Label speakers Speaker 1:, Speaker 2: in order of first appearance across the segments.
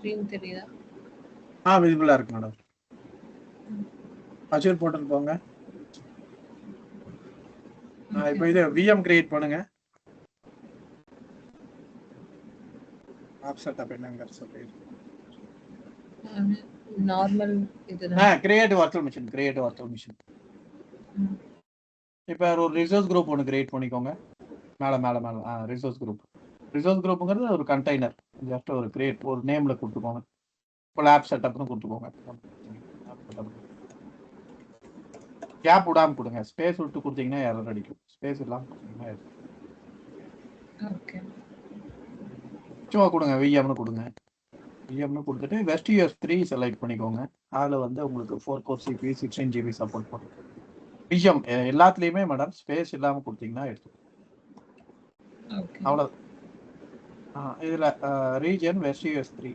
Speaker 1: Screen தெரியுதா?
Speaker 2: விசிபிளா இருக்கு madam. அச்சூர் portal போங்க. இப்போ இது விஎம் கிரியேட் பண்ணுங்க. ஆப் செட்டப் என்னங்க சொல்லிடு.
Speaker 1: நார்மல் இதுதான்.
Speaker 2: Create virtual machine. இப்போ ஒரு ரிசோர்ஸ் குரூப் ஒன்று கிரியேட் பண்ணிக்கோங்க. மேலே ரிசோர்ஸ் குரூப்புங்கிறது ஒரு கண்டெய்னர். ஜஸ்ட் ஒரு கிரியேட் ஒரு நேமில் கொடுத்துக்கோங்க. இப்போ ஆப் செட்டப்னு கொடுத்துக்கோங்க. கேப் விடாமல் கொடுங்க. ஸ்பேஸ் விட்டு கொடுத்தீங்கன்னா எரர் அடிக்கும். ஸ்பேஸ் இல்லாமல் கொடுத்தீங்கன்னா சும்மா கொடுங்க. விஎம்னு கொடுங்க. விஎம்னு கொடுத்துட்டு வெஸ்டிஎஸ் 3 செலக்ட் பண்ணிக்கோங்க. அதில் வந்து உங்களுக்கு 4 கோர் சிபி 16 GB சப்போர்ட் பண்ணும். விஎம் எல்லாத்துலேயுமே மேடம் ஸ்பேஸ் இல்லாமல் கொடுத்தீங்கன்னா எடுத்துக்கும். அவ்வளோ. இதில் ரீஜன் வெஸ்டிஎஸ் 3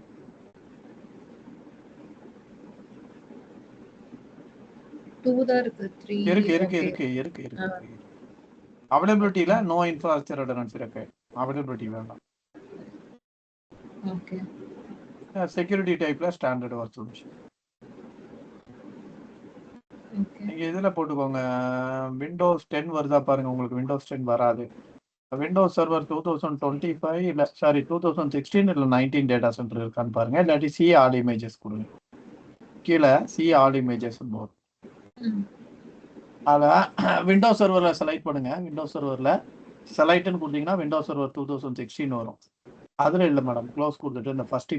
Speaker 2: இருக்கு. அவைலபிலிட்டியில நோ இன்ஃப்ராஸ்ட்ரக்சர் ரெடண்டன்சி இருக்கு. அவைலபிலிட்டி வேண்டாம்.
Speaker 1: ஓகே.
Speaker 2: செக்யூரிட்டி டைப்ல ஸ்டாண்டர்ட் வர்ச்சுவல் மிஷின். நீங்க இதுல போட்டுக்கோங்க. விண்டோஸ் 10 வருதா பாருங்க. உங்களுக்கு விண்டோஸ் 10 வராது. விண்டோஸ் சர்வர் 2025 இல்ல 2016 இல்ல 19 டேட்டா சென்டர் இருக்கான்னு பாருங்க. இல்லாட்டி சி ஆல் இமேஜஸ் கொடுங்க. கீழே சி ஆல் இமேஜஸ் போதும். அதில் விண்டோஸ் சர்வரில் செலக்ட் பண்ணுங்க. விண்டோஸ் சர்வரில் செலக்ட்னு கொடுத்தீங்கன்னா விண்டோஸ் சர்வர் 2016 வரும். அதில் இல்லை மேடம், க்ளோஸ் கொடுத்துட்டு இந்த ஃபர்ஸ்ட்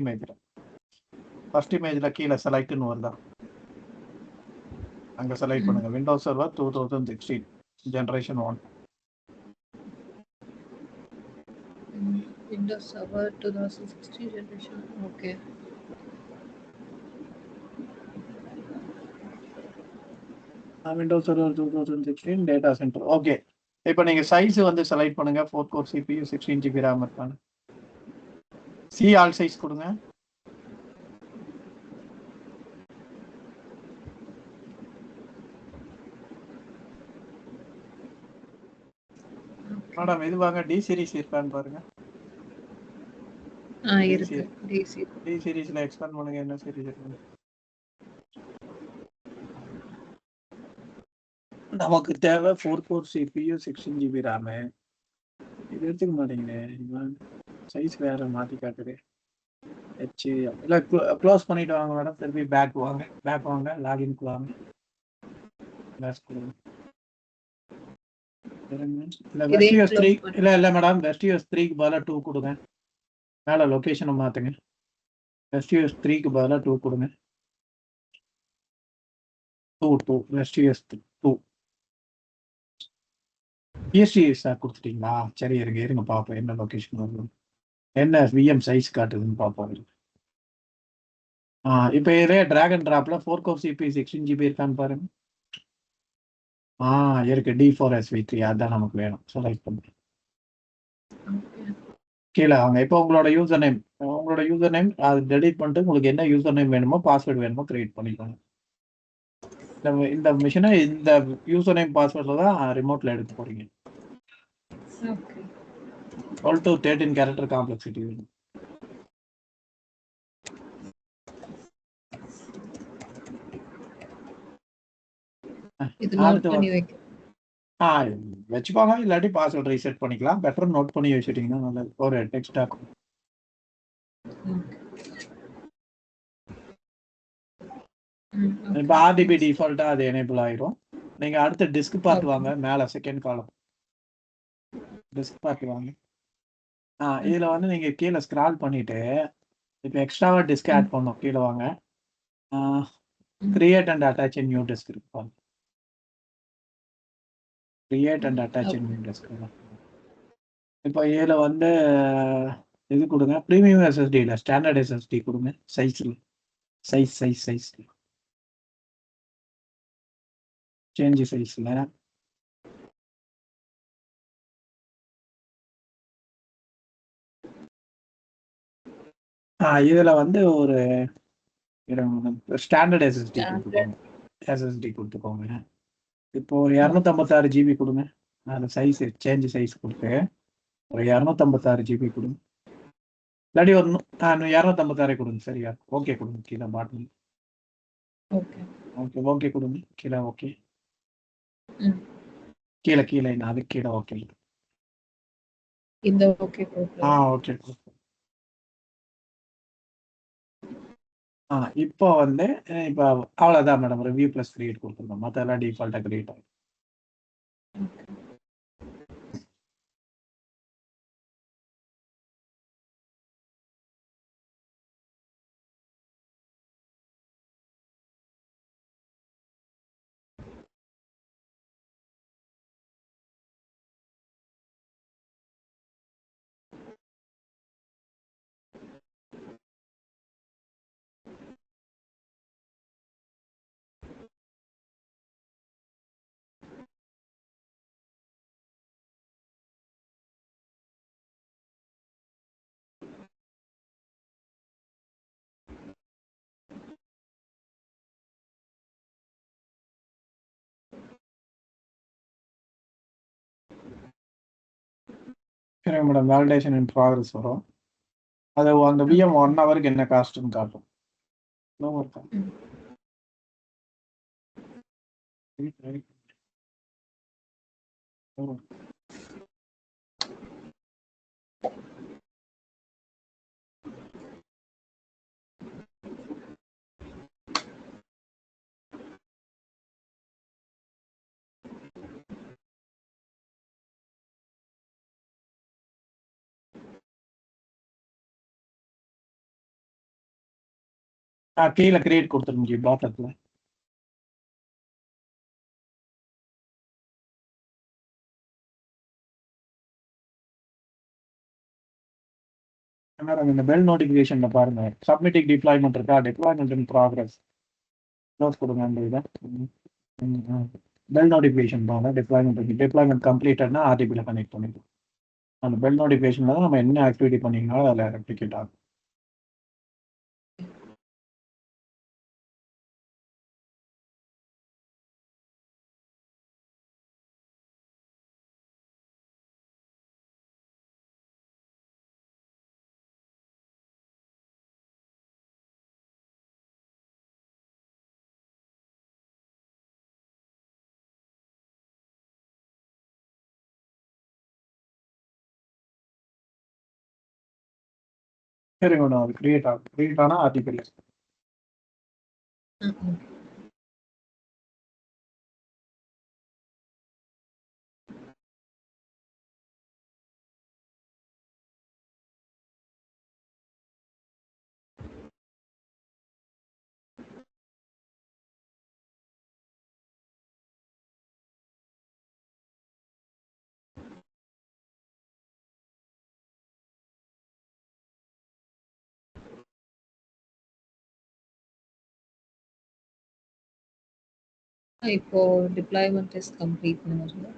Speaker 2: இமேஜில் கீழே செலக்ட்னு வருதா, அங்கே செலக்ட் பண்ணுங்க. Windows server 2016 generation 1.
Speaker 1: Windows server 2016 generation. Okay.
Speaker 2: Windows server 2016 data centre. Okay. இப்போ நீங்க சைஸ் வந்து செலக்ட் பண்ணுங்க. 4 கோர் CPU 16 GB RAM இருக்காங்க. சி ஆல் சைஸ் கொடுங்க. மேடம் இது வாங்க, டி சீரிஸ் இருக்கான்னு பாருங்க.
Speaker 1: இருக்கு.
Speaker 2: டி சீரிஸ்ல எக்ஸ்பேண்ட் பண்ணுங்க. என்ன சீரிஸ் இருக்கு? நமக்கு தேவை 4 கோர் CPU 16 GB RAM. இது எடுத்துக்க மாட்டேங்குது. சைஸ் வேற மாத்தி காட்டுது. இல்ல க்ளோஸ் பண்ணிட்டு வாங்க மேடம். திருப்பி பேக் வாங்க. லாகின்க்கு வாங்க. இல்ல வெஸ்டிஎஸ் 3 இல்ல மேடம், வெஸ்டிஎஸ் 3க்கு பதிலா 2 கொடுங்க. மேல லொகேஷனை மாத்துங்க. வெஸ்டிஎஸ் 3க்கு பதிலா 2 கொடுங்க. 2 வெஸ்டிஎஸ் 2 பிஎஸ்டிஎஸ் கொடுத்துட்டீங்களா? சரி, இருங்க பார்ப்போம் என்ன லொகேஷன் வரும், என்ன விஎம் சைஸ் காட்டுதுன்னு பார்ப்போம். இப்போ இதே டிராக் அண்ட் டிராப்ல 4 கோர் சிபி 16 GB இருக்கான்னு பாருங்க. இருக்கு. D4SV3 அதான் நமக்கு வேணும். செலக்ட் பண்ணுங்க. கீழே வாங்க. இப்போ உங்களோட யூசர் நேம் அது டெலீட் பண்ணிட்டு உங்களுக்கு என்ன யூசர் நேம் வேணுமோ பாஸ்வேர்டு வேணுமோ கிரியேட் பண்ணிக்கோங்க. இந்த மிஷினை இந்த யூசர் நேம் பாஸ்வேர்டில் தான் ரிமோட்டில் எடுக்க போறீங்க. 12 to 13 கேரக்டர் காம்ப்ளெக்சிட்டி வேணும். வச்சுக்கோங்க. இல்லாட்டி பாஸ்வேர்ட் ரீசெட் பண்ணிக்கலாம். பெட்டர் நோட் பண்ணி வச்சுட்டீங்கன்னா நல்லது. ஒரு டெக்ஸ்ட் ஆகும். இப்போ RDB டிஃபால்ட்டா அது எனேபிள் ஆயிரும். நீங்க அடுத்து டிஸ்க் பார்ட் வாங்க. மேல செகண்ட் காலம் டிஸ்க் பார்ட் வாங்க. இதுல வந்து நீங்க கீழே ஸ்க்ரால் பண்ணிட்டு இப்போ எக்ஸ்ட்ராவா டிஸ்க் ஆட் பண்ணோம். கீழே வாங்க. Create and attach new disk இருக்கு. Create and attach new disk. இப்போ இதுல வந்து இது கொடுங்க. ப்ரீமியம் SSD இல்ல ஸ்டாண்டர்ட் SSD கொடுங்க. சைஸ் சேஞ்ச் சைஸ்ல இதுல வந்து ஒரு ஸ்டாண்டர்ட் SSD கொடுத்துக்கோங்க. இப்போ ஒரு 256 GB கொடுங்க. அதில் சைஸ் சேஞ்ச் சைஸ் கொடுத்து ஒரு 256 GB கொடுங்க. இல்லாட்டி ஒரு 256 கொடுங்க சரியா. ஓகே கொடுங்க கீழே பாட்டில்.
Speaker 1: ஓகே
Speaker 2: ஓகே ஓகே கொடுங்க கீழே. ஓகே
Speaker 1: ம்
Speaker 2: கீழே கீழே அது கீழே. ஓகே
Speaker 1: இந்த ஓகே கொடுக்குறேன்.
Speaker 2: ஓகே. இப்போ வந்து இப்போ அவ்வளோதான் மேடம். ரிவ்யூ ப்ளஸ் கிரியேட் கொடுத்துருந்தோம். மற்றெல்லாம் டிஃபால்ட்டாக கிரியேட் ஆகும். சரிங்க மேடம். வேலிடேஷன் இன் ப்ராக்ரஸ் வரும். அது அந்த விஎம் 1 ஹவருக்கு என்ன காஸ்ட்னு காட்டும். கீழே கிரியேட் கொடுத்துருங்க பாட்டத்தில். இந்த பெல் நோட்டிஃபிகேஷன்ல பாருங்க சப்மிட்டிங் டிப்ளாய்மெண்ட் இருக்கா. டிப்ளாய்மெண்ட் இன் ப்ராக்ரஸ் க்ளோஸ் கொடுங்க. அந்த இதை பெல் நோட்டிஃபிகேஷன் பாருங்க. டிப்ளாய்மெண்ட் கம்ப்ளீட்டட்னா ஆர்டிபியில் கனெக்ட் பண்ணிடும். அந்த பெல் நோட்டிஃபிகேஷன்ல தான் நம்ம என்ன ஆக்டிவிட்டி பண்ணிங்கனாலும் அதில் ரெப்ளிகேட் ஆகும். சரிங்க மேடம். அது கிரியேட் ஆகும். கிரியேட் ஆனால் ஆர்டிபியில்
Speaker 1: இப்போ டிப்ளாய்மெண்ட் இஸ் கம்ப்ளீட்னு வருது.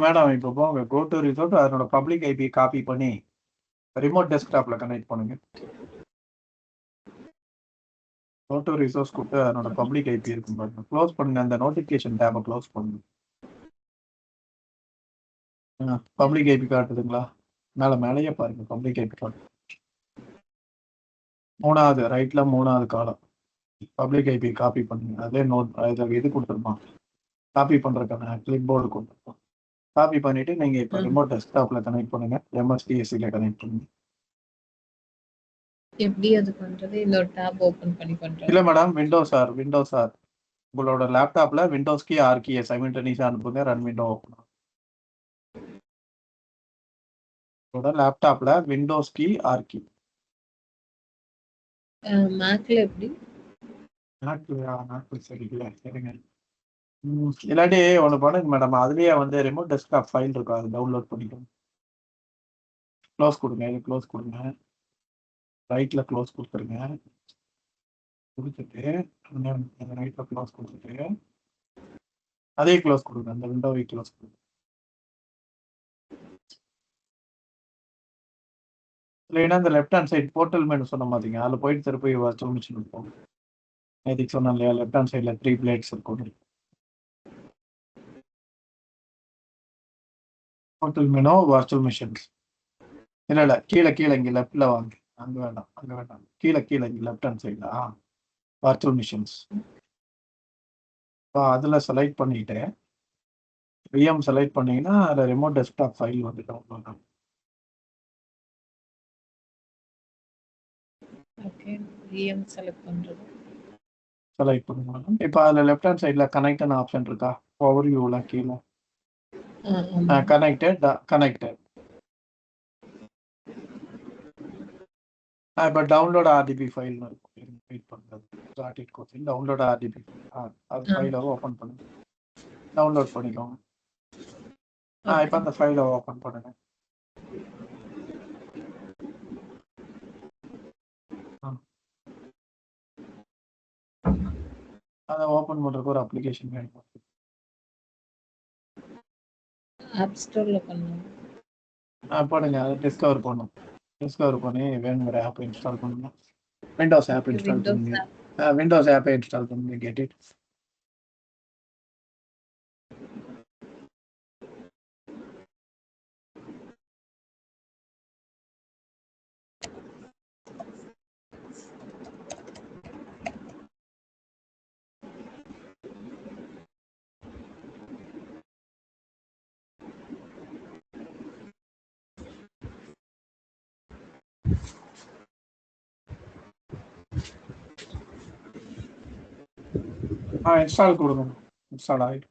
Speaker 2: மேடம் இப்போ போங்க கோ டு ரிசோர்ட். அதனோட பப்ளிக் ஐபி காப்பி பண்ணி ரிமோட் டெஸ்க்டாப்ல கனெக்ட் பண்ணுங்க. கோ டு ரிசோர்ஸ் கொடுத்து அதனோட பப்ளிக் ஐபி இருக்கும் பாருங்க. க்ளோஸ் பண்ணுங்க. அந்த நோட்டிஃபிகேஷன் டேபை க்ளோஸ் பண்ணுங்க. பப்ளிக் ஐபி காட்டுதுங்களா. மேலேயே பாருங்க பப்ளிக் ஐபி காட்டு. மூணாவது ரைட்ல மூணாவது காலம் பப்ளிக் ஐபி காப்பி பண்ணுங்க. அதே நோட் இது கொடுத்துருப்பான். காப்பி பண்றதுக்கான கிளிப் போர்டு கொடுத்துருப்பான். காப்பி பண்ணிட்டு நீங்க இப்போ ரிமோட் டெஸ்க்டாப்ல கனெக்ட் பண்ணுங்க. எம்எஸ்டிஎஸ்சில கனெக்ட் பண்ணுங்க.
Speaker 1: எப்படி அது பண்றது? இந்த ஒரு டாப் ஓபன் பண்ணி பண்றது?
Speaker 2: இல்ல மேடம், விண்டோஸ் ஆர் உங்களோட லேப்டாப்ல விண்டோஸ் கீ ஆர் கீயை சைமல்டேனியஸா அனுப்புங்க. ரன் விண்டோ ஓப்பன் ஆகும். உங்களோட லேப்டாப்ல விண்டோஸ் கீ ஆர் கீ.
Speaker 1: மேக்ல எப்படி?
Speaker 2: மேக்ல சரிங்களா. சரிங்க. இல்லாட்டி ஒன்று பண்ணுங்க மேடம். அதுலயே வந்து ரிமோட் டெஸ்க்டாப் ஃபைல் இருக்கும். அது டவுன்லோட் பண்ணிக்கோங்க. க்ளோஸ் கொடுங்க. இது க்ளோஸ் கொடுங்க. ரைட்ல க்ளோஸ் கொடுத்துருங்க. கொடுத்துட்டு ரைட்ல க்ளோஸ் கொடுத்துட்டு அதே க்ளோஸ் கொடுங்க. அந்த விண்டோவை க்ளோஸ் கொடுங்க. இல்லைன்னா இந்த left hand side portal menu சொன்ன மாதிரிங்க. அதில் போயிட்டு திருப்பி வர்ச்சுவல் மிஷின் இருக்கும். நேற்றுக்கு சொன்னேன் இல்லையா, லெஃப்ட் ஹேண்ட் சைடில் 3 பிளேட்ஸ் இருக்கும். Portal menu virtual machines. இல்லை கீழே இங்கே லெஃப்டில் வாங்க. அங்க வேண்டாம், அங்க வேண்டாம். கீழ கீழ லெஃப்ட் ஹேண்ட் சைடுல. Virtual machines. அதுல செலக்ட் பண்ணிட்டு விஎம் செலக்ட் பண்ணீங்கன்னா அதில் ரிமோட் டெஸ்க்டாப் ஃபைல் வந்து டவுன்லோட் ஆகும்.
Speaker 1: ஓகே, விஎம் செலக்ட் பண்றது.
Speaker 2: செலக்ட் பண்ணுங்க. இப்போ அதில் லெஃப்ட் ஹேண்ட் சைடில் கனெக்ட்னு ஆப்ஷன் இருக்கா? ஓவர் வியூவில் கீழே கனெக்டட் கனெக்டட். இப்போ டவுன்லோட் ஆர்டிபி ஃபைல்னு இருக்கும். வெயிட் பண்ணுறது ஸ்டார்டிட் கோச்சிங் டவுன்லோட் ஆர்டிபி. அது ஃபைலை ஓப்பன் பண்ணுங்க. டவுன்லோட் பண்ணிக்கோங்க. இப்போ அந்த ஃபைலை ஓப்பன் பண்ணுங்க. அதை ஓப்பன் பண்ணுறதுக்கு ஒரு அப்ளிகேஷன் வேணும்.
Speaker 1: ஆப் ஸ்டோர்ல பண்ணணும்.
Speaker 2: போடுங்க. அதை டிஸ்கவர் பண்ணும். டிஸ்கவர் பண்ணி வேணுங்கிற ஆப் இன்ஸ்டால் பண்ணுங்க. விண்டோஸ் ஆப் இன்ஸ்டால் பண்ணுங்க. விண்டோஸ் ஆப்பை இன்ஸ்டால் பண்ணுங்க. Get it. இன்ஸ்டால் கொடுங்க. இன்ஸ்டால் ஆகிடும்.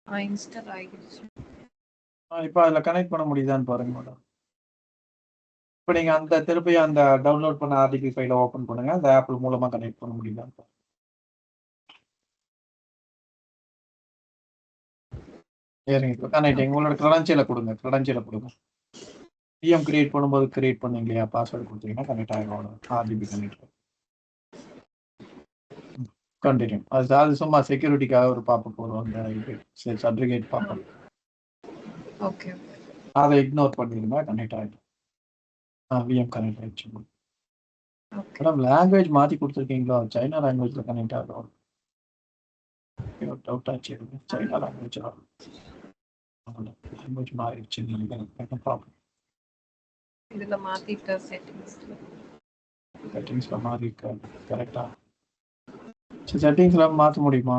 Speaker 1: இன்ஸ்டால் ஆகிடுச்சு.
Speaker 2: இப்போ அதில் கனெக்ட் பண்ண முடியுதான்னு பாருங்க மேடம். இப்போ நீங்கள் அந்த திருப்பி அந்த டவுன்லோட் பண்ண ஆர்டிபி ஃபைலை ஓப்பன் பண்ணுங்க. அந்த ஆப் மூலமாக கனெக்ட் பண்ண முடியுதான்னு பாருங்க. சரிங்க. இப்போ கனெக்ட் உங்களோட க்ரெடென்ஷியலை கொடுங்க. க்ரெடென்ஷியலை கொடுங்க. விஎம் கிரியேட் பண்ணும்போது கிரியேட் பண்ணீங்க இல்லையா, பாஸ்வேர்டு கொடுத்தீங்கன்னா கனெக்ட் ஆகிடும். RTB connect continue. அது சும்மா செக்யூரிட்டிக்காக ஒரு பாப்பப் வரும். அந்த இது சர்டிஃபிகேட் பாப்பப்.
Speaker 1: ஓகே,
Speaker 2: அதை இக்னோர் பண்ணிடுங்க. கனெக்ட் ஆகிடும். விஎம் கனெக்ட் ஆகிடுச்சு. மேடம் லாங்குவேஜ் மாற்றி கொடுத்துருக்கீங்களா? சைனா லாங்குவேஜில் கனெக்ட் ஆகும். டவுட் ஆச்சு. சைனா லாங்குவேஜ் லாங்குவேஜ் மாறிடுச்சு. ப்ராப்ளம்.
Speaker 1: இதில் மாற்றிட்ட
Speaker 2: செட்டிங்ஸில் மாறி இருக்காது. கரெக்டாக செட்டிங்ஸில் மாற்ற முடியுமா?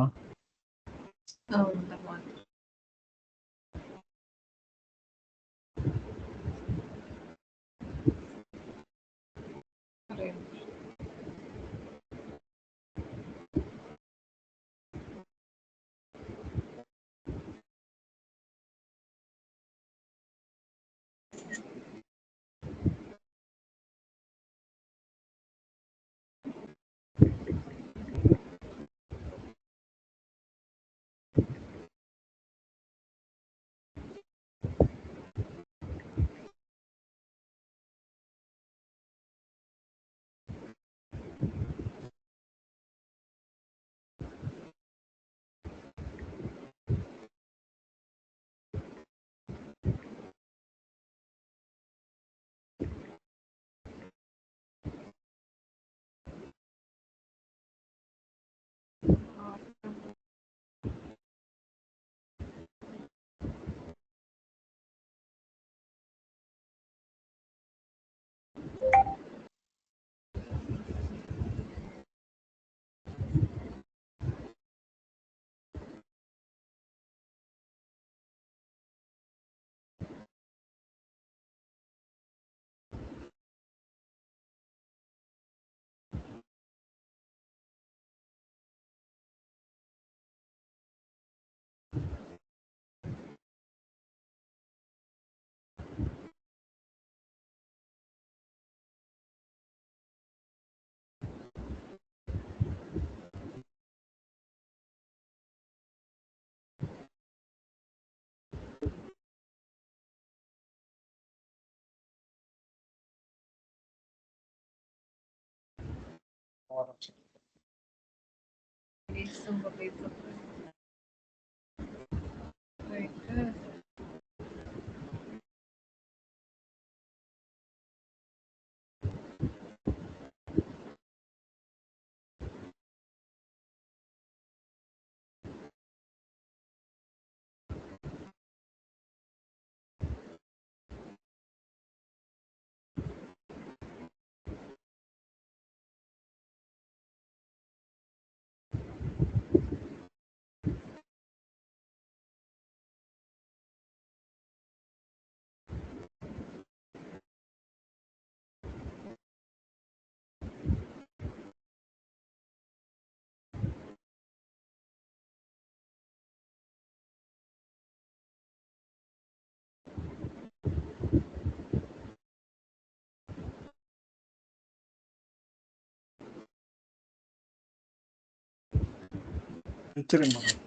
Speaker 2: வச்சிருங்க மேடம்.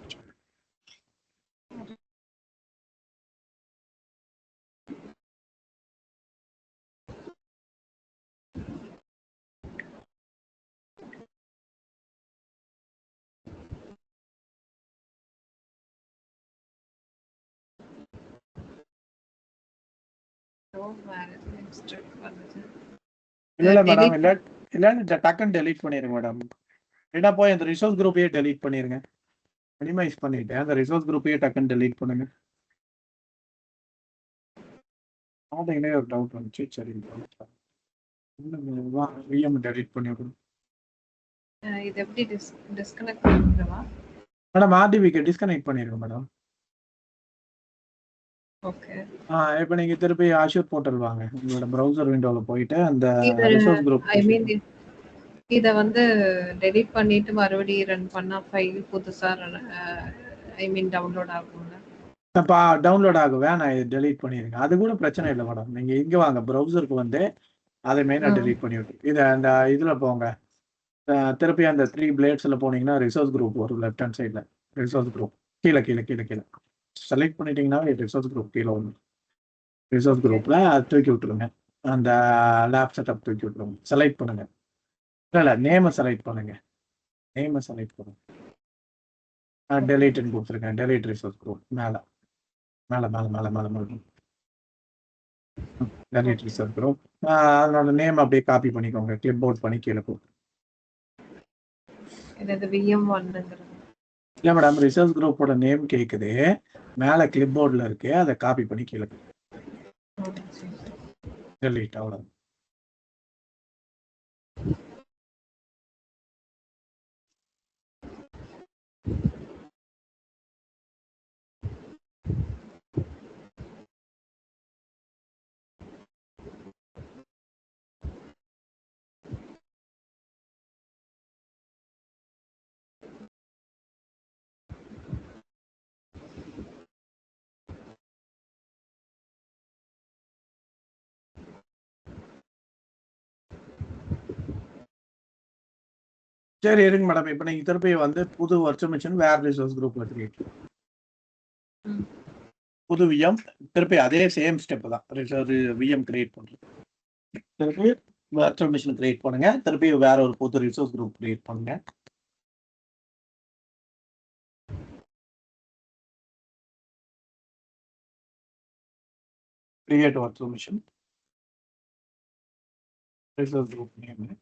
Speaker 2: இல்ல மேடம், இல்ல டக்குன்னு டெலீட் பண்ணிருங்க மேடம். இல்லைன்னா போய் அந்த ரிசோர்ஸ் குரூப்பையே டெலீட் பண்ணிருங்க. மினிமைஸ் பண்ணிட்டு அந்த ரிசோர்ஸ் குரூப்பையே டக்குன்னு டெலீட் பண்ணுங்க. ஆன்லைன்லயே ஒரு டவுட் வந்துச்சு. சரி விஎம் டெலீட் பண்ணி விடுங்க
Speaker 1: இது எப்படி டிஸ்கனெக்ட் பண்ணிடுவா
Speaker 2: மேடம். ஆர்டிபிக்கு டிஸ்கனெக்ட் பண்ணிருங்க மேடம்.
Speaker 1: ஓகே.
Speaker 2: இப்போ நீங்க திருப்பி ஆஷூர் போர்ட்டல் வாங்க. உங்களோட ப்ரௌசர் விண்டோல போயிட்டு அந்த
Speaker 1: இது
Speaker 2: ரிசோர்ஸ் குரூப்
Speaker 1: ஐ மீன் இத வந்து டெலீட் பண்ணிட்டு மறுபடியும் ரன் பண்ணா ஃபைல் புதுசா ஐ மீன் டவுன்லோட் ஆகும்ல.
Speaker 2: டவுன்லோட் ஆகும். வேணாம், இது டெலீட் பண்ணிருங்க. அது கூட பிரச்சனை இல்லை மேடம். நீங்க இங்க வாங்க, ப்ரௌசருக்கு வந்து அதை மெயினா டெலீட் பண்ணி விட்டு இதை அந்த இதுல போங்க. திருப்பி அந்த 3 பிளேட்ஸ்ல போனீங்கன்னா ரிசோர்ஸ் குரூப் வரும். லெஃப்ட் ஹேண்ட் சைட்ல ரிசோர்ஸ் குரூப் கீழே கீழே கீழே கீழே செலக்ட் பண்ணிட்டீங்கன்னா ரிசோர்ஸ் குரூப் கீழே வரும். ரிசோர்ஸ் குரூப்ல தூக்கி விட்டுருங்க. அந்த லேப் செட்டப் தூக்கி விட்டுருங்க. செலக்ட் பண்ணுங்க. இல்ல நேமை செலக்ட் பண்ணுங்க. நேமை செலக்ட் பண்ணுங்க. டெலீட்னு கொடுத்துருங்க. டெலீட் ரிசோர்ஸ் குரூப் மேல மேல மேல மேல மேல மேல டெலீட் ரிசோர்ஸ் குரூப். அதனோட நேம் அப்படியே காப்பி பண்ணிக்கோங்க. கிளிப் போர்ட் பண்ணி கீழே போட்டு.
Speaker 1: இது VM1ங்கிறது.
Speaker 2: இல்ல மேடம், ரிசோர்ஸ் குரூப்போட நேம் கேக்குது. மேல கிளிப் போர்ட்ல இருக்கு. அதை காப்பி பண்ணி கீழே டெலீட். அவ்வளவு. சரி இருங்க மேடம். இப்போ நீங்க திருப்பி வந்து புது வர்ச்சுவல் மிஷின் வேற ரிசோர்ஸ் குரூப்ல கிரியேட் புது விஎம் திருப்பி அதே சேம் ஸ்டெப் தான். விஎம் கிரியேட் பண்றது. திருப்பி வர்ச்சுவல் மிஷின் கிரியேட் பண்ணுங்க. திருப்பி வேற ஒரு புது ரிசோர்ஸ் குரூப் கிரியேட் பண்ணுங்க. Create virtual machine resource group name.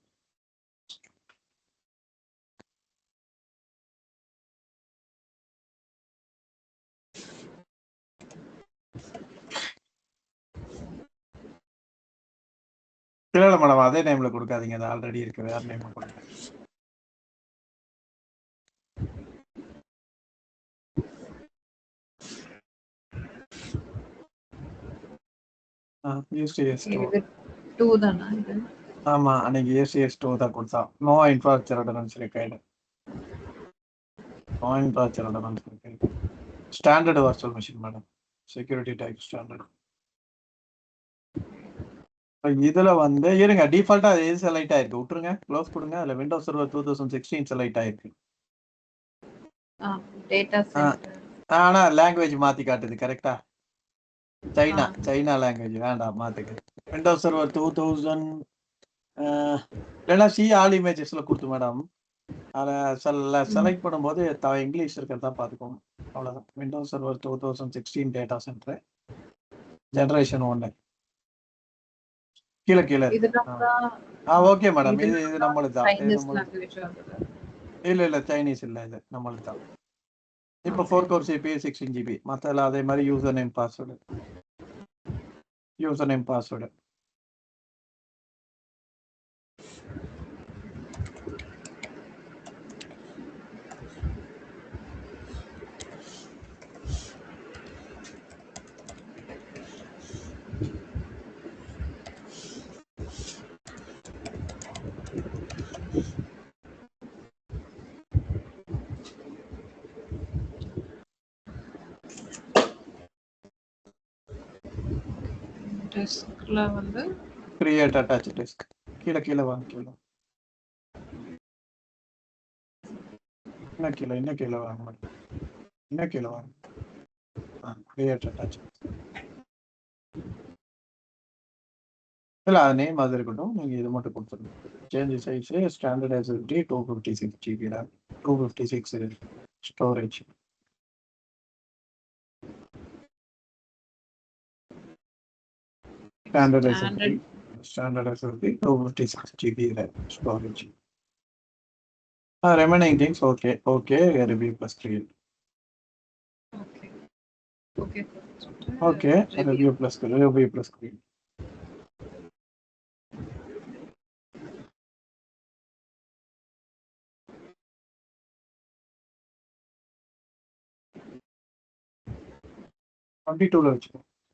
Speaker 2: இல்ல மேடம், அதே நேம்ல கொடுக்காதீங்க. அது ஆல்ரெடி இருக்கு. வேற நேம் கொடுங்க.
Speaker 1: இது 2 தானா இது?
Speaker 2: ஆமா, அன்னைக்கு ECS2 தான் கொடுத்தா. No infrastructure redundancy required. No infrastructure redundancy required. Standard virtual machine madam. Security type standard. இதுல வந்து இருங்க, டிஃபால்ட்டா எது செலக்ட் ஆயிருக்கு விட்டுருங்க. க்ளோஸ் கொடுங்க. அதுல விண்டோஸ் சர்வர் 2016 செலக்ட் ஆயிருக்கு.
Speaker 1: Data centre.
Speaker 2: ஆனா லாங்குவேஜ் மாத்தி காட்டுது. கரெக்டா? சைனா லாங்குவேஜ் வேண்டாம், மாத்துங்க. விண்டோஸ் சர்வர் 2000 இல்லைன்னா சி ஆல் இமேஜஸ்ல கொடுத்து மேடம் அதை செலக்ட் பண்ணும்போது இங்கிலீஷ் இருக்கிறதா பார்த்துக்கோங்க. அவ்வளோதான். Windows server 2016 data centre generation 1 கீழே கீழே ஓகே மேடம். இது நம்மளுக்கு தான். இல்லை சைனீஸ் இல்லை, இது நம்மளுக்கு தான். இப்போ 4 கோர் சிபி 16 GB. மற்றெல்லாம் அதே மாதிரி யூசர் நேம் பாஸ்வேர்டு
Speaker 1: டெஸ்க்ல வந்து
Speaker 2: கிரியேட் அட்டாச் டெஸ்க் கீழே வாங்க. இன்னும் கீழே வாங்க. கிரியேட் அட்டாச் இல்லை, அது நேம் அது இருக்கட்டும். நீங்கள் இது மட்டும் கொடுத்துருங்க. Change size standard SSD 256 GB RAM 256 storage. Standard SSD 256 GB RAM storage. Remaining things okay. Review plus create. Okay. Review plus create.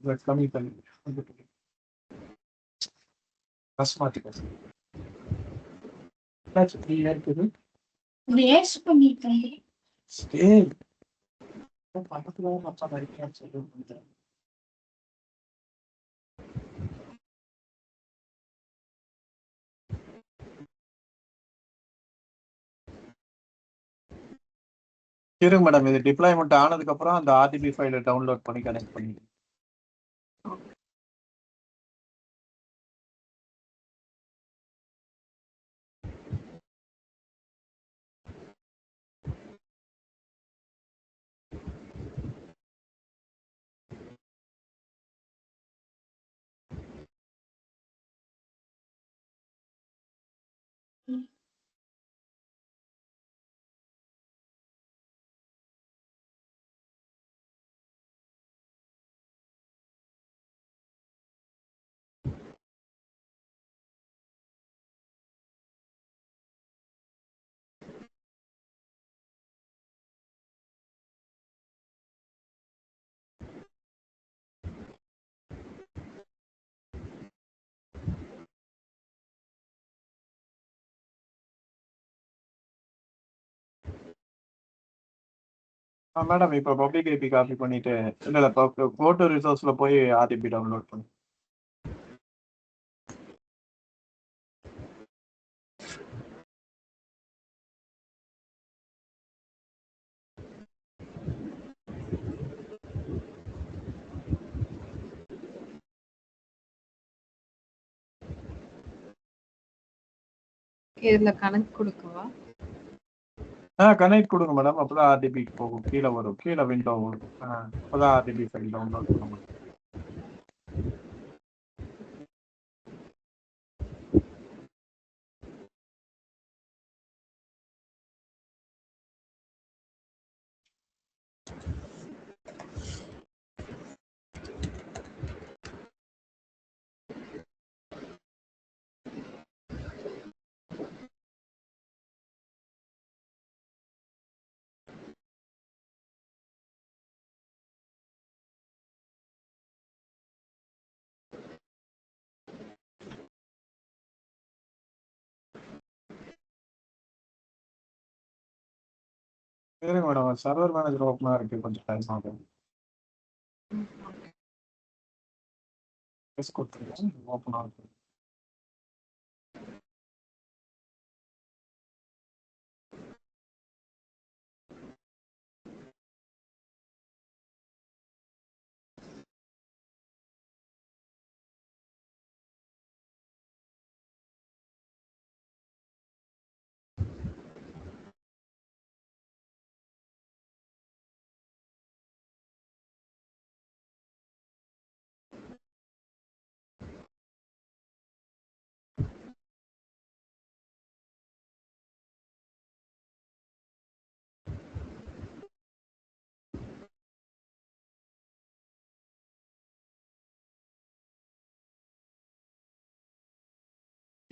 Speaker 2: That's coming. That's 3 years.
Speaker 3: Yes, பண்ணிட்டேன்.
Speaker 2: Stay. பக்கத்துல மச்சா வரைக்கும் சொல்லுங்க. இருங்க மேடம், இது டிப்ளாய்மெண்ட் ஆனதுக்கு அப்புறம் அந்த RDB ஃபைலை டவுன்லோட் பண்ணி கனெக்ட் பண்ணி. மேடம் இப்போ பப்ளிக் ஐபி காப்பி பண்ணிட்டு இல்லை போட்டோ ரிசோர்ஸ்ல போய் RDB டவுன்லோட் பண்ணு.
Speaker 1: இதுல கனெக்ட் கொடுக்கவா?
Speaker 2: கனெக்ட் கொடுங்க மேடம். அப்பதான் RDBக்கு போகும். கீழே வரும், கீழே விண்டோ வரும். அப்பதான் RDB ஃபைல் டவுன்லோட் பண்ண முடியும். சரிங்க மேடம், சர்வர் மேனேஜர் ஓப்பனாக இருக்கு, கொஞ்சம் டைம் ஆகும். கொடுத்துருக்கேன், ஓப்பன் ஆகும்.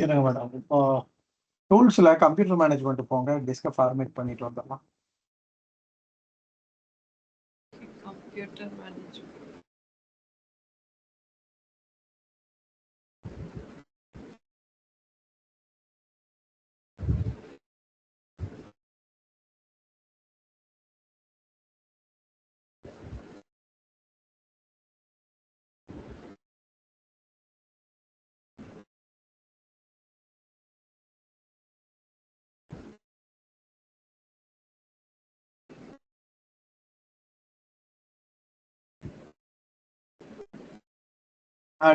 Speaker 2: இருங்க மேடம். இப்போ டூல்ஸ்ல கம்ப்யூட்டர் மேனேஜ்மெண்ட் போங்க, டிஸ்க ஃபார்மேட் பண்ணிட்டு வந்துடலாம்.
Speaker 1: Computer management.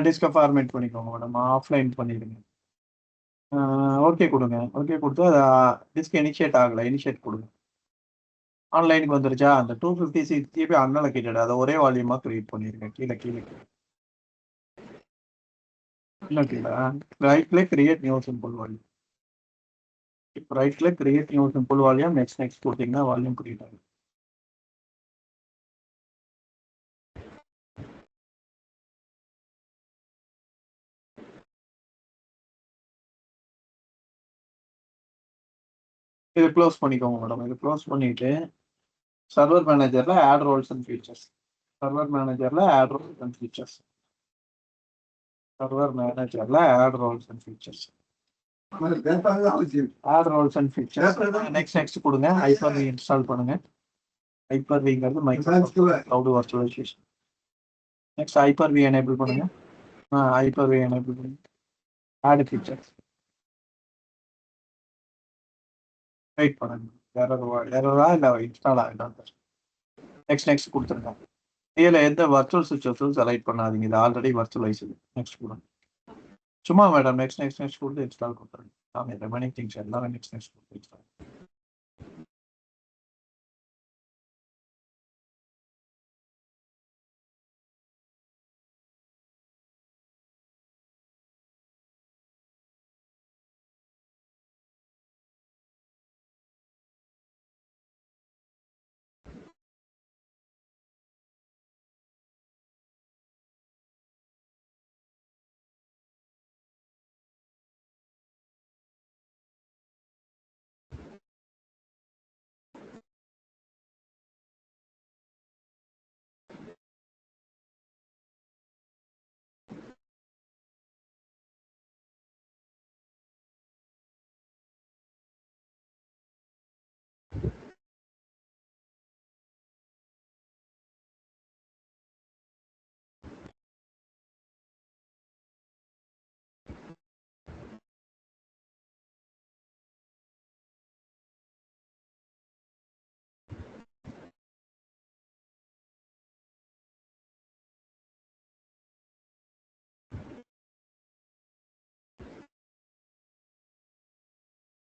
Speaker 2: டிஸ்க ஃபார்மேட் பண்ணிக்கோங்க மேடம். ஆஃப்லைன் பண்ணிடுங்க. ஓகே கொடுங்க. ஓகே கொடுத்து டிஸ்க் இனிஷியேட் ஆகலை, இனிஷியேட் கொடுங்க. ஆன்லைனுக்கு வந்துருச்சா? அந்த 256 GB அன்அலோகேட்டட், அதை ஒரே வால்யூமா கிரியேட் பண்ணிருங்க. கீழே கீழே இன்னும் கீழே right click create new simple volume. இப்போ right click create new simple volume, next next கொடுத்தீங்கன்னா வால்யூம் கிரியேட் ஆகும். இது க்ளோஸ் பண்ணிக்கோங்க மேடம். இது க்ளோஸ் பண்ணிட்டு சர்வர் மேனேஜர்ல add roles and features. Server மேனேஜர்ல add roles and features. Server மேனேஜர்ல add roles and features. Add roles and features. Next next கொடுங்க. ஹைப்பர்-வி இன்ஸ்டால் பண்ணுங்க. ஹைப்பர்-விங்கிறது Microsoft cloud virtualization. Next Hyper-V enable பண்ணுங்க. Hyper-V enable பண்ணுங்க. Add features. Wait பண்ணுங்க. எரரா இல்லை install ஆகிடும். நெக்ஸ்ட் நெக்ஸ்ட் கொடுத்துருங்க. இதில் எந்த வர்ச்சுவல் சுவிட்சஸும் செலக்ட் பண்ணாதீங்க. இது ஆல்ரெடி வர்ச்சுவலைஸ். நெக்ஸ்ட் கொடுங்க. சும்மா மேடம் நெக்ஸ்ட் நெக்ஸ்ட் நெக்ஸ்ட் கொடுத்து இன்ஸ்டால் கொடுத்துருங்க. ரிமைனிங் திங்ஸ் எல்லாமே நெக்ஸ்ட் நெக்ஸ்ட் கொடுத்து இன்ஸ்டால்.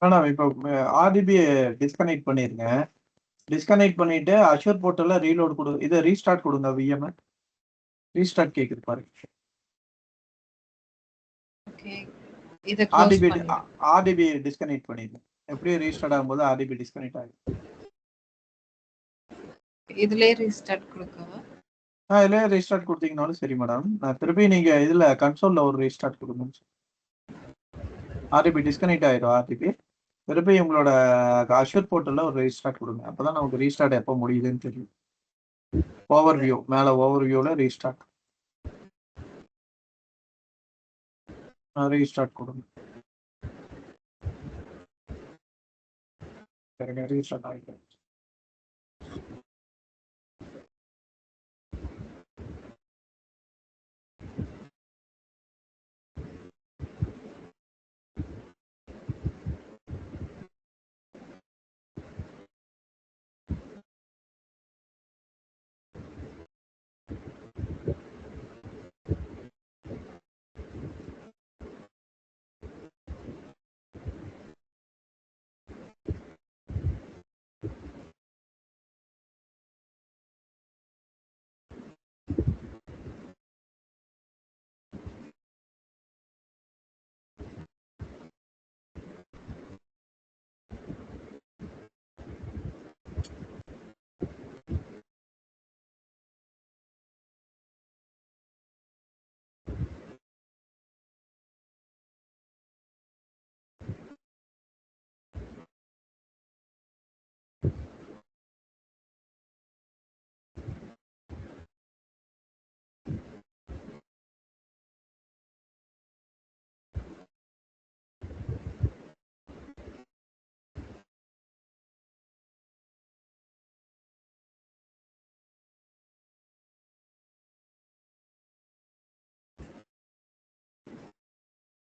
Speaker 2: மேடம் இப்போ ஆர்டிபி டிஸ்கனெக்ட் பண்ணிருங்க. டிஸ்கனெக்ட் பண்ணிட்டு அஷூர் போர்ட்டல்ல ரீலோட் கொடு. இதை ரீஸ்டார்ட் கொடுங்க. விஎம் ரீஸ்டார்ட் கேக்குது பாருங்க.
Speaker 1: ஓகே. இத க்ளோஸ் பண்ணு.
Speaker 2: ஆர்டிபி டிஸ்கனெக்ட் பண்ணிருங்க. எப்படியும் ரீஸ்டார்ட் ஆகும்போது ஆர்டிபி டிஸ்கனெக்ட் ஆகும்.
Speaker 1: இதுலயே ரீஸ்டார்ட் கொடுக்கவா?
Speaker 2: இதுல ரீஸ்டார்ட் கொடுத்தீங்கனாலும் சரி மேடம். நான் திருப்பி நீங்க இதுல கன்சோல்ல ஒரு ரீஸ்டார்ட் கொடுங்க. ஆர்டிபி டிஸ்கனெக்ட் ஆயிடும். ஆர்டிபி திருப்பி உங்களோட அஷூர் போர்ட்டல்ல ஒரு ரீஸ்டார்ட் கொடுங்க. அப்பதான் நமக்கு ரீஸ்டார்ட் எப்போ முடியுதுன்னு தெரியும். ஓவர் வியூ மேல ஓவர் வியூல ரீஸ்டார்ட் ரீஸ்டார்ட் கொடுங்க. ரீஸ்டார்ட் ஆகிட்டு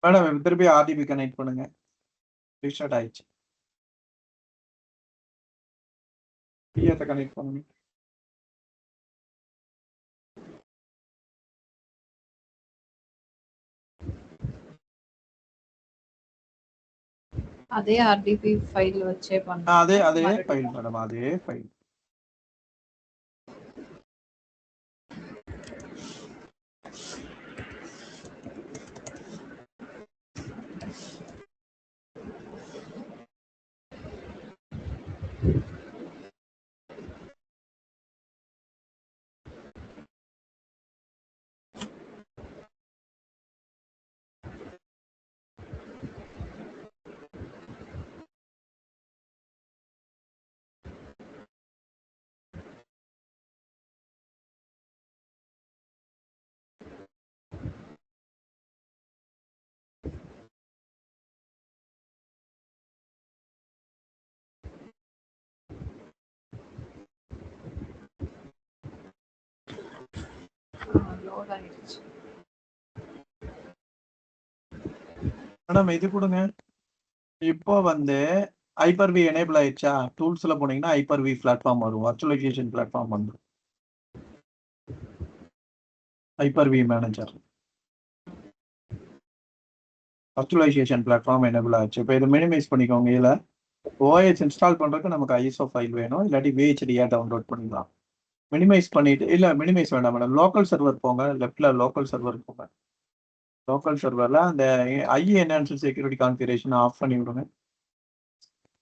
Speaker 2: மேடம் திருப்பி ஆர்டிபி கனெக்ட் பண்ணுங்க. ரீஸ்டார்ட் ஆயிடுச்சு. பிஎத்தை கனெக்ட் பண்ணுங்க.
Speaker 1: அதே ஆர்டிபி ஃபைல் வச்சே பண்ணலாம்.
Speaker 2: அதே ஃபைல் மேடம், அதே ஃபைல்.
Speaker 1: லோட் ஆயிடுச்சு.
Speaker 2: மேடம் இது கொடுங்க. இப்போ வந்து ஹைப்பர்-வி எனேபிள் ஆயிடுச்சா? டூல்ஸ்ல போனீங்கன்னா ஹைப்பர்-வி பிளாட்ஃபார்ம் வரும், வர்ச்சுவலைசேஷன் பிளாட்ஃபார்ம் வந்துடும். Hyper-V manager virtualisation platform enable ஆச்சு. இப்போ இதை மினிமைஸ் பண்ணிக்கோங்க. இதில் ஓஎஸ் இன்ஸ்டால் பண்ணுறதுக்கு நமக்கு ஐஎஸ்ஓ ஃபைல் வேணும், இல்லாட்டி விஹெச்டியா டவுன்லோட் பண்ணிக்கலாம். மினிமைஸ் பண்ணிட்டு, இல்லை மினிமைஸ் வேண்டாம் மேடம், லோக்கல் சர்வர் போங்க. லெஃப்ட்ல லோக்கல் சர்வர் போங்க. லோக்கல் சர்வரில் அந்த IE enhanced security configuration off பண்ணி விடுங்க.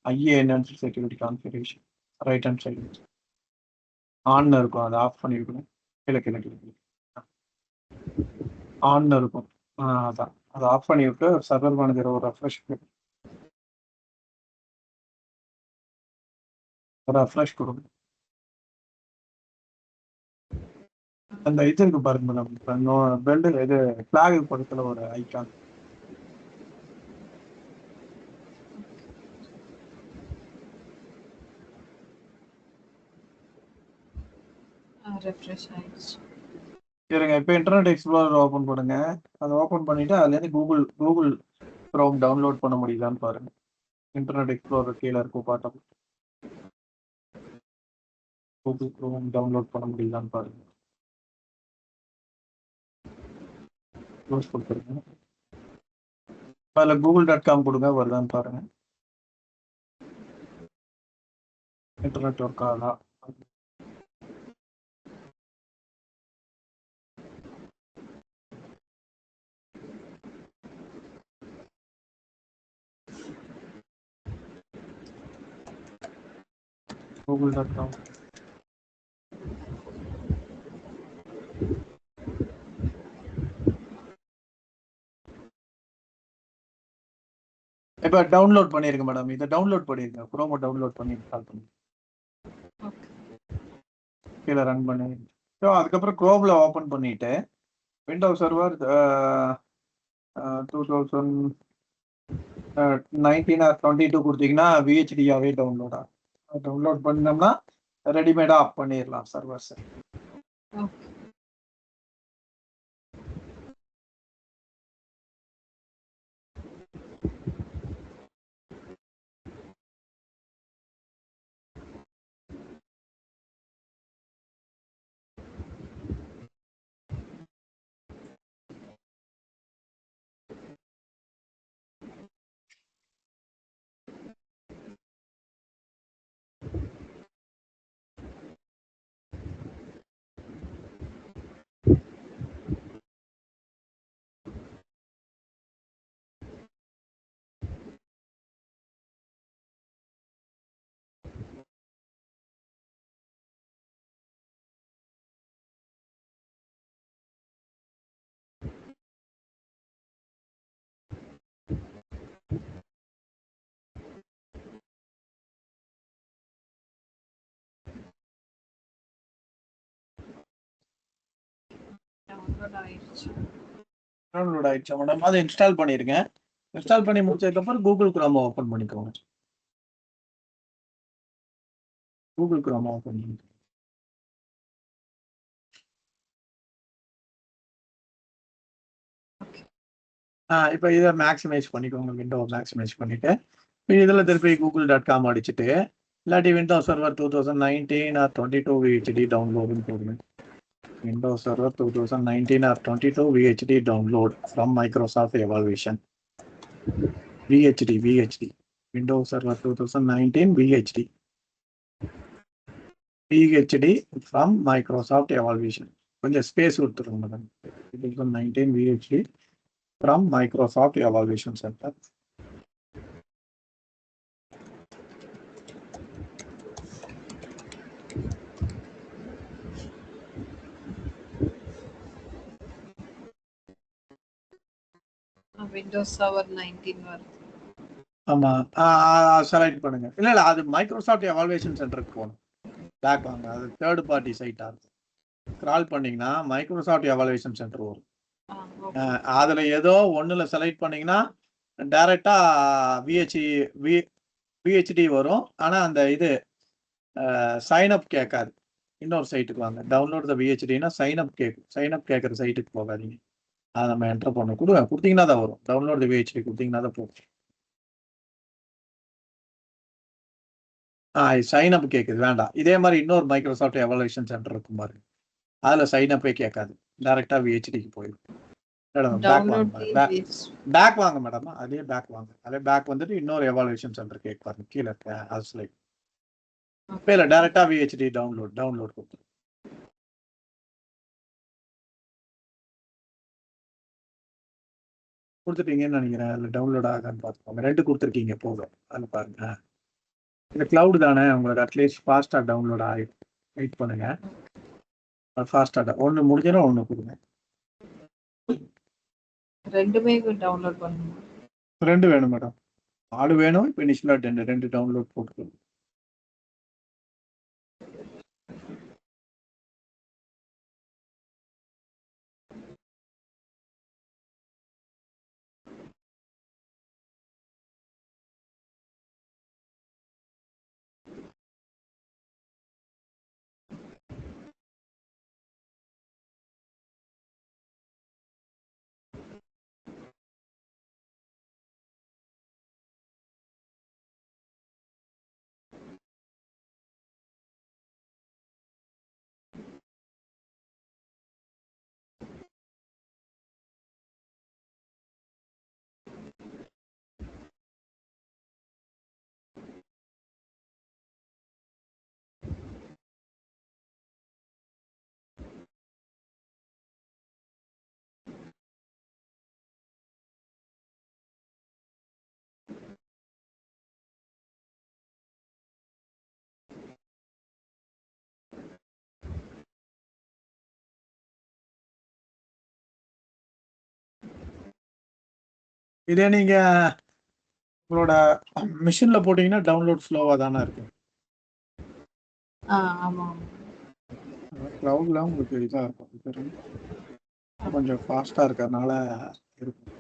Speaker 2: IE enhanced security configuration right hand side ஆன்ல இருக்கும், அதை ஆஃப் பண்ணி விடுங்க. கீழே ஆன்ல இருக்கும். அதான் அதை ஆஃப் பண்ணி விட்டு சர்வர் மேனேஜர் ஒரு ரெஃப்ரெஷ் கொடுங்க. அந்த இது இருக்கு பாருங்க மேடம், பெல்ட் இது ஃபிளாக் பக்கத்துல ஒரு ஐக்கான்.
Speaker 1: ரெஃப்ரெஷ் ஆயிடுச்சு.
Speaker 2: சரிங்க, இப்போ இன்டர்நெட் எக்ஸ்ப்ளோரர் ஓப்பன் பண்ணுங்க. அதை ஓப்பன் பண்ணிட்டு அதுலேருந்து கூகுள் க்ரோம் டவுன்லோட் பண்ண முடியுதான்னு பாருங்க. இன்டர்நெட் எக்ஸ்ப்ளோரர் கீழே இருக்கும் பாட்டம். கூகுள் க்ரோம் டவுன்லோட் பண்ண முடியுதான்னு பாருங்க. க்ளோஸ் கொடுத்துருங்க. அதில் google.com கொடுங்க, வருதான்னு பாருங்க. இன்டர்நெட் ஒர்க் ஆகலாம். google.com இப்போ டவுன்லோட் பண்ணிருங்க மேடம். இதை டவுன்லோட் பண்ணிருங்க, குரோமோ டவுன்லோட் பண்ணி இன்ஸ்டால் பண்ணி கீழே ரன் பண்ணி. ஸோ அதுக்கப்புறம் குரோம்ல ஓப்பன் பண்ணிட்டு விண்டோஸ் சர்வர் 2019 or 22 கொடுத்தீங்கன்னா விஹெச்டியாவே டவுன்லோட் ஆகும். டவுன்லோட் பண்ணோம்னா ரெடிமேடா ஆப் பண்ணிடலாம் சர்வர்ஸ். டவுன்லோட் ஆயிடுச்சு மேடம். அதை இன்ஸ்டால் பண்ணிருங்க. இன்ஸ்டால் பண்ணி முடிச்சதுக்கப்புறம் கூகுள் குரோம் ஓப்பன் பண்ணிக்கோங்க. கூகுள் குரோம் ஓப்பன் பண்ணிக்கோங்க. இப்போ இதை மேக்ஸிமைஸ் பண்ணிக்கோங்க, விண்டோ மேக்ஸிமைஸ் பண்ணிட்டு இதில் திருப்பி google.com அடிச்சுட்டு இல்லாட்டி விண்டோஸ் சர்வர் 2019 ஆர் 22 VHD டவுன்லோடுன்னு போடுங்க. Windows server 2019 R 22 VHD download from Microsoft evaluation. VHD Windows server 2019 VHD from Microsoft evaluation. கொஞ்சம் ஸ்பேஸ் கொடுத்துருங்க madam. 2019 VHD from Microsoft Evaluation Center.
Speaker 1: Windows server 19 வருது.
Speaker 2: ஆமா, செலக்ட் பண்ணுங்க. இல்ல அது மைக்ரோசாஃப்ட் எவாலுவேஷன் சென்டருக்கு போகணும். பேக் வாங்க, அது தேர்ட் பார்ட்டி சைட்டா இருக்கும். ஸ்க்ரால் பண்ணீங்கன்னா மைக்ரோசாஃப்ட் எவாலுவேஷன் சென்டர் வரும். அதுல ஏதோ ஒண்ணுல செலக்ட் பண்ணீங்கன்னா டைரக்டா VHD வரும். ஆனா அந்த இது சைன் அப் கேட்காது. இன்னொரு சைட்டுக்கு வாங்க. டவுன்லோட் த VHDனா சைன் அப் கேட்கும். சைன் அப் கேட்குற சைட்டுக்கு போகாதீங்க. அதை நம்ம என்டர் பண்ண கொடுத்தீங்கன்னா தான் வரும். டவுன்லோட் த VHD கொடுத்தீங்கன்னா தான் போகும். சைன் அப் கேட்குது, வேண்டாம். இதே மாதிரி இன்னொரு மைக்ரோசாஃப்ட் எவாலுவேஷன் சென்டர் இருக்கும் பாருங்க, அதுல சைன் அப்பே கேட்காது. டைரக்டா VHDக்கு போயிடும். பேக் வாங்க மேடம், அதே பேக் வாங்க. அதே பேக் வந்துட்டு இன்னொரு எவாலுவேஷன் சென்டர் கேட்க பாருங்க, கீழே இருக்க அதுல இல்ல டைரக்டா VHD டவுன்லோட் கொடுத்துரும். கொடுத்துட்டீங்கன்னு நினைக்கிறேன். அதுல டவுன்லோட் ஆகான்னு பார்த்துக்கோங்க. 2 கொடுத்துருக்கீங்க போதும். அது பாருங்க, இந்த கிளவுட் தானே உங்களுக்கு அட்லீஸ்ட் ஃபாஸ்டா டவுன்லோட் ஆகிடும். வெயிட் பண்ணுங்க, ஃபாஸ்டா ஒன்று முடிஞ்சிடும், ஒன்று கொடுங்க.
Speaker 1: ரெண்டுமே டவுன்லோட் பண்ணணும்.
Speaker 2: 2 வேணும் மேடம். 4 வேணும். இப்போ இனிஷியலா 2 டவுன்லோட் போட்டுக்கணும். இதே நீங்க உங்களோட மிஷின்ல போட்டீங்கன்னா டவுன்லோட் ஸ்லோவா தானே இருக்கும்.
Speaker 1: ஆமா,
Speaker 2: கிளவுட்ல உங்களுக்கு இதா இருக்கும், கொஞ்சம் ஃபாஸ்டா இருக்கறனால இருக்கும்.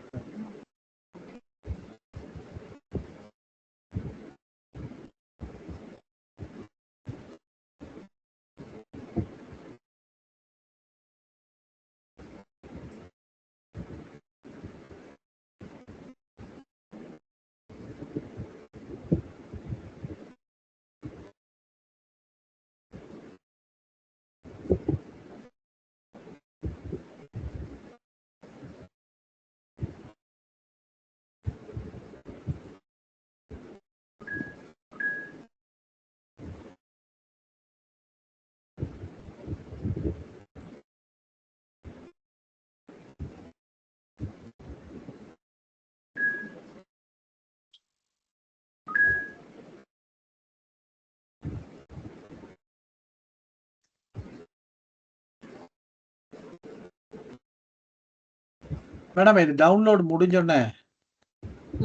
Speaker 2: மேடம் இது டவுன்லோட் முடிஞ்சோடனே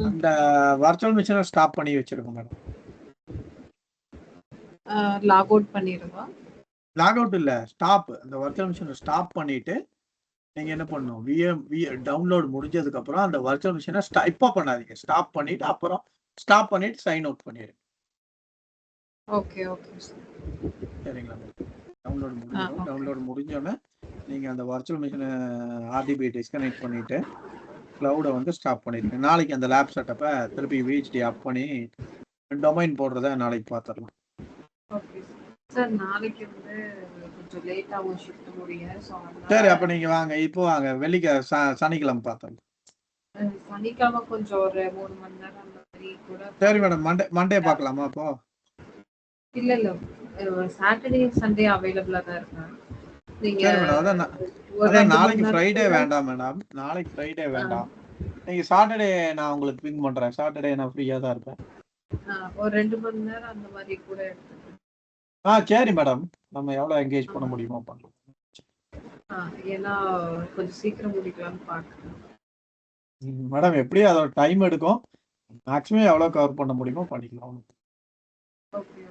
Speaker 2: அந்த வர்ச்சுவல் மிஷினை ஸ்டாப் பண்ணி வச்சிருங்க மேடம்.
Speaker 1: லாக் அவுட் பண்ணிடுவா.
Speaker 2: லாக் அவுட் இல்ல, ஸ்டாப். அந்த வர்ச்சுவல் மிஷினை ஸ்டாப் பண்ணிட்டு நீங்க என்ன பண்ணணும், டவுன்லோட் முடிஞ்சதுக்கு அப்புறம் அந்த வர்ச்சுவல் மிஷினை இப்போ பண்ணாதீங்க. ஸ்டாப் பண்ணிட்டு அப்புறம் ஸ்டாப் பண்ணிட்டு சைன் அவுட் பண்ணிடுங்க.
Speaker 1: ஓகே ஓகே
Speaker 2: சரிங்களா? டவுன்லோட் முடிஞ்சோடனே நீங்க அந்த வர்ச்சுவல் மிஷினை RDB டிஸ்கனெக்ட் பண்ணிட்டு கிளவுடை வந்து ஸ்டாப் பண்ணிருக்கேன். நாளைக்கு அந்த லேப் செட்டப்பை திருப்பி விஹெச்டி அப் பண்ணி டொமைன் போடுறத நாளைக்கு பார்த்துடலாம்.
Speaker 1: Okay sir. நாளைக்கு வந்து கொஞ்சம் லேட்டாகவும் ஷிஃப்ட் முடியும். ஸோ
Speaker 2: சரி,
Speaker 1: அதனால
Speaker 2: அப்போ நீங்கள் வாங்க, இப்போ வாங்க, சனிக்கிழமை பார்த்தோம்.
Speaker 1: சனிக்கிழமை கொஞ்சம் ஒரு 3 மணி நேரம் அந்த மாதிரி கூட.
Speaker 2: சரி மேடம், மண்டே பார்க்கலாமா அப்போ?
Speaker 1: இல்ல இல்ல, சாட்டர்டே சண்டே அவைலபிளா தான் இருக்கேன். நீங்க
Speaker 2: சரி மேடம், அதான்
Speaker 1: ஒரு
Speaker 2: அதான்
Speaker 1: 2 மணி
Speaker 2: நாளைக்கு ஃப்ரைடே
Speaker 1: நேரத்துக்குள்ள
Speaker 2: வேண்டாம் மேடம், நாளைக்கு ஃப்ரைடே வேண்டாம். நீங்கள் சாட்டர்டே நான் உங்களுக்கு பிங் பண்ணுறேன். சாட்டர்டே நான் ஃப்ரீயாக தான் இருப்பேன்.
Speaker 1: ஒரு 2 மணி நேரம் அந்த மாதிரி கூட எடுத்துக்கிறேன்.
Speaker 2: சரி மேடம், நம்ம எவ்வளோ என்கேஜ் பண்ண முடியுமோ பண்ணலாம்.
Speaker 1: ஏன்னா கொஞ்சம் சீக்கிரம் முடிக்கலாம்னு பார்க்குறேன்.
Speaker 2: மேடம் எப்படியும் அதோட டைம் எடுக்கும். மேக்ஸிமம் எவ்வளோ கவர் பண்ண முடியுமோ பண்ணிக்கலாம்.
Speaker 1: ஓகே.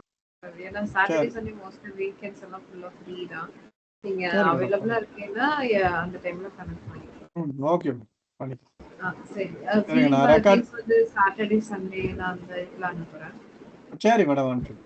Speaker 1: ஏன்னா சாட்டர்டே சண்டே மோஸ்ட்லி வீக்கெண்ட்ஸ் எல்லாம் ஃபுல்லா ஃப்ரீ தான். நீங்க
Speaker 2: சரி மேடம்.
Speaker 1: அவைலபிளா இருக்கீங்கன்னா அந்த டைம்ல கனெக்ட் பண்ணிக்கலாம்.
Speaker 2: ஓகே மேடம், பண்ணிக்கலாம்.
Speaker 1: சரி.
Speaker 2: சரிங்க, நான் ரெக்கார்ட்
Speaker 1: வந்து சாட்டர்டே சண்டே நான் அந்த இதுல அனுப்புறேன்.
Speaker 2: சரி மேடம், அனுப்பிச்சு